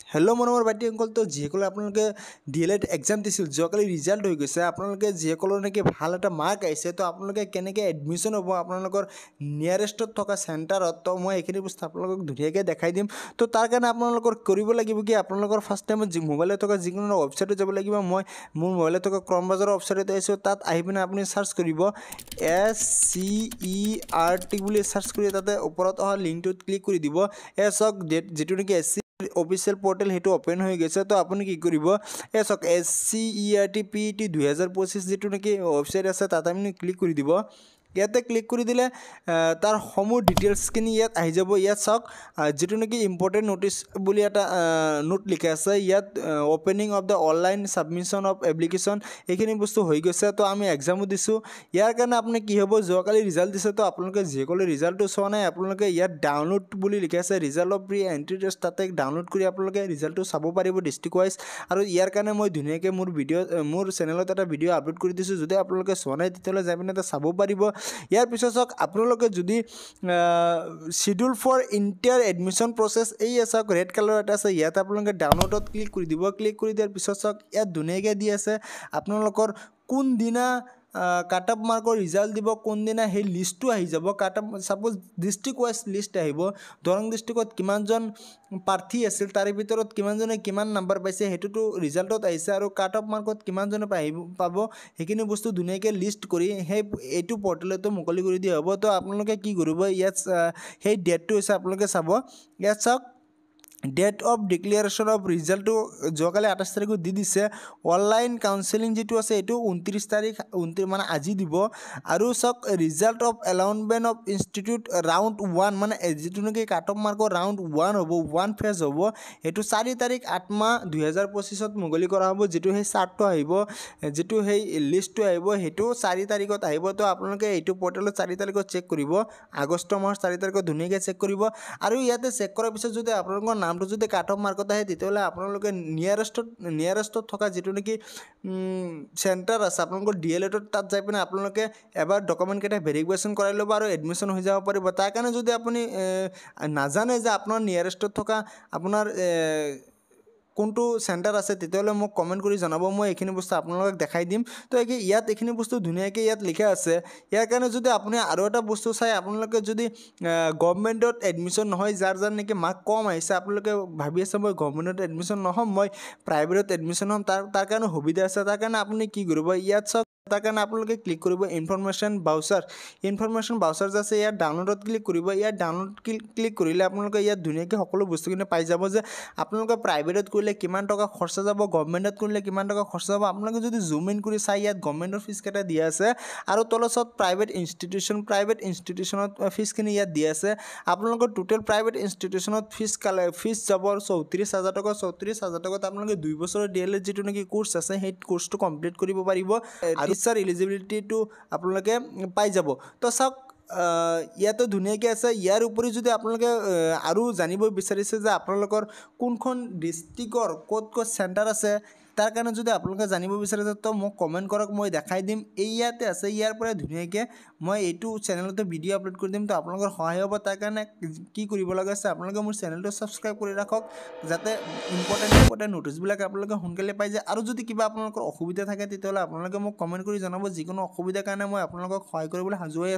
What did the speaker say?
hello' মৰমৰ ভাইটি uncle তো যিসকলে আপোনালোকে DLED এক্সাম দিছিল যোৱাকালি ৰিজাল্ট হৈ গৈছে আপোনালোকে যিসকলৰ নেকি ভাল এটা মাৰ্ক আহিছে তো আপোনালোকে কেনেকৈ এডমিশ্যন হ'ব আপোনালোকৰ নিয়াৰেষ্টত থকা চেণ্টাৰত তো মই এইখিনি বস্তু আপোনালোকক ধুনীয়াকৈ দেখাই দিম তো তাৰ কাৰণে আপোনালোকৰ কৰিব লাগিব কি আপোনালোকৰ ফাৰ্ষ্ট টাইমত মোবাইলত থকা যিকোনো ৱেবছাইটত যাব লাগিব মই মোৰ মোবাইলত থকা ক্ৰম ব্ৰাউজাৰৰ ৱেবছাইটত আহিছোঁ তাত আহি পিনে আপুনি চাৰ্চ কৰিব SCERT বুলি চাৰ্চ কৰি তাতে ওপৰত অহা লিংকটোত ক্লিক কৰি দিব চাওক যিটো নেকি SC অফিচিয়েল পোৰ্টেল হেতু ওপেন হৈ গৈছে তো আপুনি কি কৰিব চাওক SCERT PET 2025 যেটো নেকি ওয়েবসাইট আছে তাতে আপুনি ক্লিক কৰি দিব ইয়াতে ক্লিক কৰি দিলে তাৰ সমূহ ডিটেইলছখিনি ইয়াত আহি যাব ইয়াত চাওক যেটো নেকি ইম্পৰ্টেন্ট নোটিছ বুলি এটা নোট লিখা আছে ইয়াত opening of the online submission of application এইখিনি বস্তু হৈ গৈছে তো আমি এক্সামো দিছো ইয়াৰ কাৰণে আপুনি কি হ'ব যোৱাকালি ৰিজাল্ট দিছে তো আপোনালোকে যিসকলে ৰিজাল্টটো চোৱা নাই আপোনালোকে ইয়াত ডাউনলোড বুলি লিখা আছে result of pre entry test তাতে ডাউনলোড কৰি আপোনালোকে ৰিজাল্টটো চাব পাৰিব ডিস্ট্ৰিক্ট ওয়াইজ আৰু ইয়াৰ কাৰণে মই ধুনীয়াকৈ মোৰ চেনেলত এটা ভিডিঅ' আপলোড কৰি দিছোঁ যদি আপোনালোকে চোৱা নাই তেতিয়াহ'লে যাই পিনে এটা চাব পাৰিব ইয়াৰ পিছত চাওক আপোনালোকে যদি schedule for inter admission process এই চাওক ৰেড কালাৰ এটা আছে ইয়াত আপোনালোকে ডাউনলোডত ক্লিক কৰি দিব ক্লিক কৰি দিয়াৰ পিছত চাওক ইয়াত ধুনীয়াকৈ দি আছে আপোনালোকৰ কোন দিনা কাট অফ মাৰ্কৰ ৰিজাল্ট দিব কোনদিনা সেই লিষ্টটো আহি যাব cut off suppose district wise list আহিব দৰং ডিস্ট্ৰিক্টত কিমানজন প্ৰাৰ্থী আছিল তাৰে ভিতৰত কিমানজনে কিমান নাম্বাৰ পাইছে হেতুটো ৰিজাল্টত আহিছে আৰু কাট অফ মাৰ্কত কিমানজনে পাব সেইখিনি বস্তু ধুনীয়াকৈ লিষ্ট কৰি সেই এইটো পৰ্টেলতো মুকলি কৰি দিয়া হ'ব তো আপোনালোকে কি কৰিব ইয়াত সেই ডেটটো হৈছে আপোনালোকে চাব ইয়াত চাওক ডেট অফ ডিক্লেৰেশ্যন অফ ৰিজাল্টটো যোৱাকালি 28 তাৰিখত দি দিছে অনলাইন কাউন্সেলিং যেটো আছে এইটো 29 তাৰিখ মানে আজি দিব আৰু চাওক result of allotment of institute round 1 মানে যেটো নেকি কাট অফ মাৰ্কৰ ৰাউণ্ড 1 হ'ব 1 ফেজ হ'ব এইটো 4 তাৰিখ 8 মাহ 2025ত মুকলি কৰা হ'ব যেটো সেই চাৰ্টটো আহিব যেটো সেই লিষ্টটো আহিব হেতু 4 তাৰিখত আহিব তো আপোনালোকে এইটো পৰ্টেলত 4 তাৰিখত চেক কৰিব আগষ্ট মাহৰ 4 তাৰিখত ধুনীয়াকৈ চেক কৰিব আৰু ইয়াতে চেক কৰাৰ পিছত যদি আপোনালোকৰ নামটো যদি কাট অফ মাৰ্কত আহে তেতিয়াহ'লে আপোনালোকে নিয়াৰেষ্টত থকা যেটো নেকি চেণ্টাৰ আছে আপোনালোকৰ DLEDত তাত যাই পিনে আপোনালোকে এবাৰ ডকুমেণ্ট কেইটা ভেৰিফিকেশ্যন কৰাই ল'ব আৰু এডমিশ্যন হৈ যাব পাৰিব তাৰ কাৰণে যদি আপুনি নাজানে যে আপোনাৰ নিয়াৰেষ্টত থকা আপোনাৰ কোনটো চেণ্টাৰ আছে তেতিয়াহ'লে মোক কমেণ্ট কৰি জনাব মই এইখিনি বস্তু আপোনালোকক দেখাই দিম তো ইয়াত এইখিনি বস্তু ধুনীয়াকৈ ইয়াত লিখা আছে ইয়াৰ কাৰণে যদি আপুনি আৰু এটা বস্তু চাই আপোনালোকে যদি গভৰ্ণমেণ্টত এডমিশ্যন নহয় যাৰ নেকি মাৰ্ক কম আহিছে আপোনালোকে ভাবি আছে মই গভৰ্ণমেণ্টত এডমিশ্যন নহ'ম মই প্ৰাইভেটত এডমিশ্যন হ'ম তাৰ কাৰণে সুবিধা আছে তাৰ কাৰণে আপুনি কি কৰিব ইয়াত চাওক তাৰ কাৰণে আপোনালোকে ক্লিক কৰিব ইনফৰমেশ্যন বাউচাৰ আছে ইয়াত ডাউনলোডত ক্লিক কৰিব ইয়াত ডাউনলোড ক্লিক কৰিলে আপোনালোকে ইয়াত ধুনীয়াকৈ সকলো বস্তুখিনি পাই যাব যে আপোনালোকে প্ৰাইভেটত কৰিলে কিমান টকা খৰচা যাব গভৰ্ণমেণ্টত কৰিলে কিমান টকা খৰচা যাব আপোনালোকে যদি জুম ইন কৰি চাই ইয়াত গভৰ্ণমেণ্টৰ ফিজ কেইটা দিয়া আছে আৰু তলত প্ৰাইভেট ইনষ্টিটিউশ্যনত ফিজখিনি ইয়াত দিয়া আছে আপোনালোকৰ টোটেল প্ৰাইভেট ইনষ্টিটিউশ্যনত ফিজ যাব 34,000 টকা 34,000 টকাত আপোনালোকে 2 বছৰৰ DLED যেটো নেকি কোৰ্চ আছে সেই কোৰ্চটো কমপ্লিট কৰিব পাৰিব আৰু এলিজিবিলিটিটো আপোনালোকে পাই যাব তো চাওক ইয়াতো ধুনীয়াকৈ আছে ইয়াৰ উপৰি যদি আপোনালোকে আৰু জানিব বিচাৰিছে যে আপোনালোকৰ কোনখন ডিষ্ট্ৰিক্টৰ ক'ত চেণ্টাৰ আছে তাৰ কাৰণে যদি আপোনালোকে জানিব বিচাৰিছে তো মোক কমেণ্ট কৰক মই দেখাই দিম ইয়াতে আছে ইয়াৰ পৰা ধুনীয়াকৈ মই এইটো চেনেলতে ভিডিঅ' আপলোড কৰি দিম তো আপোনালোকৰ সহায় হ'ব তাৰ কাৰণে কি কৰিব লগা আছে আপোনালোকে মোৰ চেনেলটো ছাবস্ক্ৰাইব কৰি ৰাখক যাতে ইম্পৰ্টেণ্ট নোটিছবিলাক আপোনালোকে সোনকালে পাই যায় আৰু যদি কিবা আপোনালোকৰ অসুবিধা থাকে তেতিয়াহ'লে আপোনালোকে মোক কমেণ্ট কৰি জনাব যিকোনো অসুবিধাৰ কাৰণে মই আপোনালোকক সহায় কৰিবলৈ সাজু হৈ আছোঁ